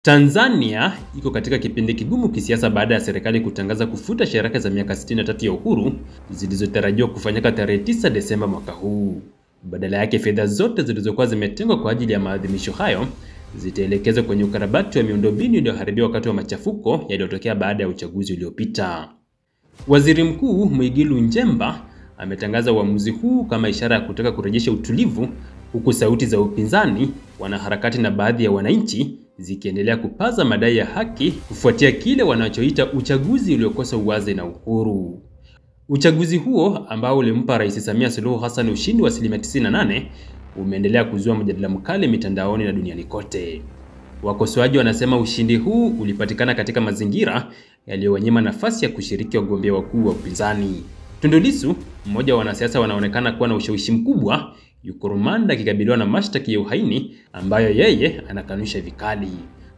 Tanzania iko katika kipindi kigumu kisiasa baada ya serikali kutangaza kufuta sherehe za miaka 63 ya uhuru zilizotarajiwa kufanyika tarehe 9 Desemba mwaka huu. Badala yake, fedha zote zilizokuwa zimetengwa kwa ajili ya maadhimisho hayo zitaelekezwa kwenye ukarabati wa miundombinu iliyoharibiwa wakati wa machafuko yaliyotokea baada ya uchaguzi uliopita. Waziri Mkuu Mwigulu Nchemba ametangaza uamuzi huu kama ishara ya kutaka kurejesha utulivu, huku sauti za upinzani, wanaharakati na baadhi ya wananchi zikiendelea kupaza madai ya haki kufuatia kile wanachoita uchaguzi uliokosa uwazi na uhuru. Uchaguzi huo ambao ulimpa Rais Samia Suluhu Hassan ushindi wa 98% umeendelea kuzua mjadala mkali mitandaoni na duniani kote. Wakosoaji wanasema ushindi huu ulipatikana katika mazingira yaliyowanyima nafasi ya kushiriki wagombea wakuu wa upinzani. Tundu Lissu, mmoja wa wanasiasa wanaonekana kuwa na ushawishi mkubwa, yuko rumanda akikabiliwa na mashtaka ya uhaini ambayo yeye anakanusha vikali.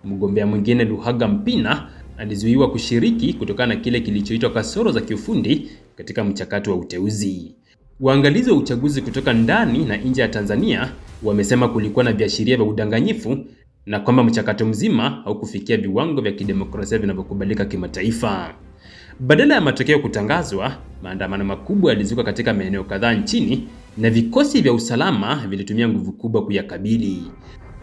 Mgombea mwingine Luhaga Mpina alizuiwa kushiriki kutokana na kile kilichoitwa kasoro za kiufundi katika mchakato wa uteuzi. Waangalizi wa uchaguzi kutoka ndani na nje ya Tanzania wamesema kulikuwa na viashiria vya udanganyifu na kwamba mchakato mzima haukufikia viwango vya kidemokrasia vinavyokubalika kimataifa. Badala ya matokeo kutangazwa, maandamano makubwa yalizuka katika maeneo kadhaa nchini na vikosi vya usalama vilitumia nguvu kubwa kuyakabili.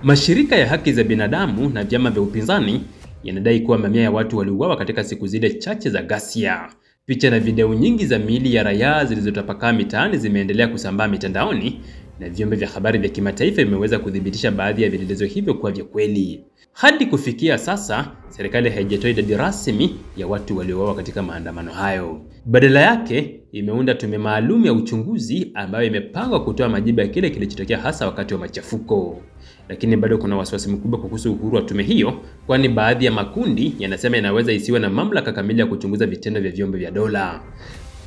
Mashirika ya haki za binadamu na vyama vya upinzani yanadai kuwa mamia ya watu waliuawa katika siku zile chache za ghasia. Picha na video nyingi za miili ya raia zilizotapakaa mitaani zimeendelea kusambaa mitandaoni na vyombo vya habari vya kimataifa vimeweza kudhibitisha baadhi ya vielelezo hivyo kuwa vya kweli. Hadi kufikia sasa, serikali haijatoa idadi rasmi ya watu waliouawa katika maandamano hayo. Badala yake, imeunda tume maalum ya uchunguzi ambayo imepangwa kutoa majibu ya kile kilichotokea hasa wakati wa machafuko. Lakini bado kuna wasiwasi mkubwa kuhusu uhuru wa tume hiyo, kwani baadhi ya makundi yanasema inaweza isiwe na mamlaka kamili ya kuchunguza vitendo vya vyombo vya dola.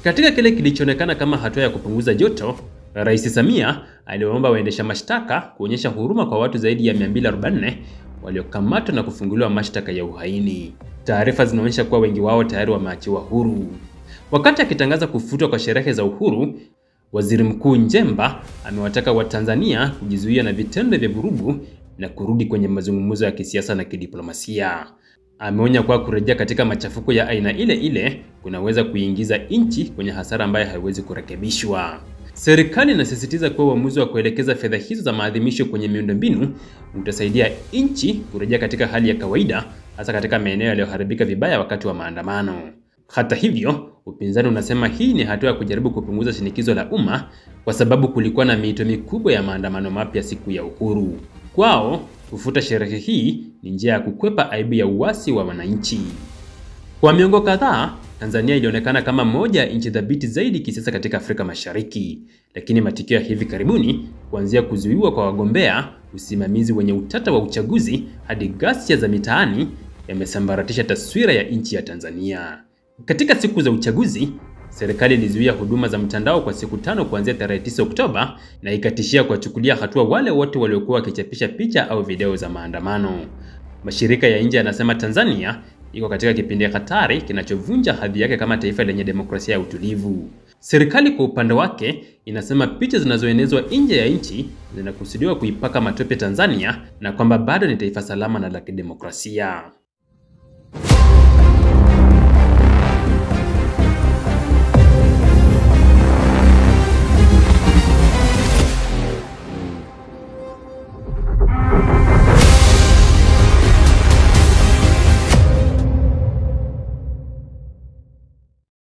Katika kile kilichoonekana kama hatua ya kupunguza joto, Rais Samia aliwaomba waendesha mashtaka kuonyesha huruma kwa watu zaidi ya 244 waliokamatwa na kufunguliwa mashtaka ya uhaini. Taarifa zinaonyesha kuwa wengi wao tayari wameachiwa huru. Wakati akitangaza kufutwa kwa sherehe za uhuru, Waziri Mkuu Nchemba amewataka Watanzania kujizuia na vitendo vya vurugu na kurudi kwenye mazungumzo ya kisiasa na kidiplomasia. Ameonya kuwa kurejea katika machafuko ya aina ile ile kunaweza kuingiza nchi kwenye hasara ambayo haiwezi kurekebishwa. Serikali inasisitiza kuwa uamuzi wa kuelekeza fedha hizo za maadhimisho kwenye miundombinu utasaidia nchi kurejea katika hali ya kawaida, hasa katika maeneo yaliyoharibika vibaya wakati wa maandamano. Hata hivyo, upinzani unasema hii ni hatua ya kujaribu kupunguza shinikizo la umma kwa sababu kulikuwa na miito mikubwa ya maandamano mapya siku ya uhuru. Kwao, kufuta sherehe hii ni njia ya kukwepa aibu ya uasi wa wananchi. Kwa miongo kadhaa, Tanzania ilionekana kama moja ya nchi dhabiti zaidi kisiasa katika Afrika Mashariki, lakini matukio ya hivi karibuni, kuanzia kuzuiwa kwa wagombea, usimamizi wenye utata wa uchaguzi hadi ghasia za mitaani, yamesambaratisha taswira ya nchi ya Tanzania. Katika siku za uchaguzi, serikali ilizuia huduma za mtandao kwa siku 5 kuanzia tarehe 9 Oktoba na ikatishia kuwachukulia hatua wale wote waliokuwa wakichapisha picha au video za maandamano. Mashirika ya nje yanasema Tanzania iko katika kipindi hatari kinachovunja hadhi yake kama taifa lenye demokrasia ya utulivu. Serikali kwa upande wake inasema picha zinazoenezwa nje ya nchi zinakusudiwa kuipaka matope Tanzania na kwamba bado ni taifa salama na la kidemokrasia.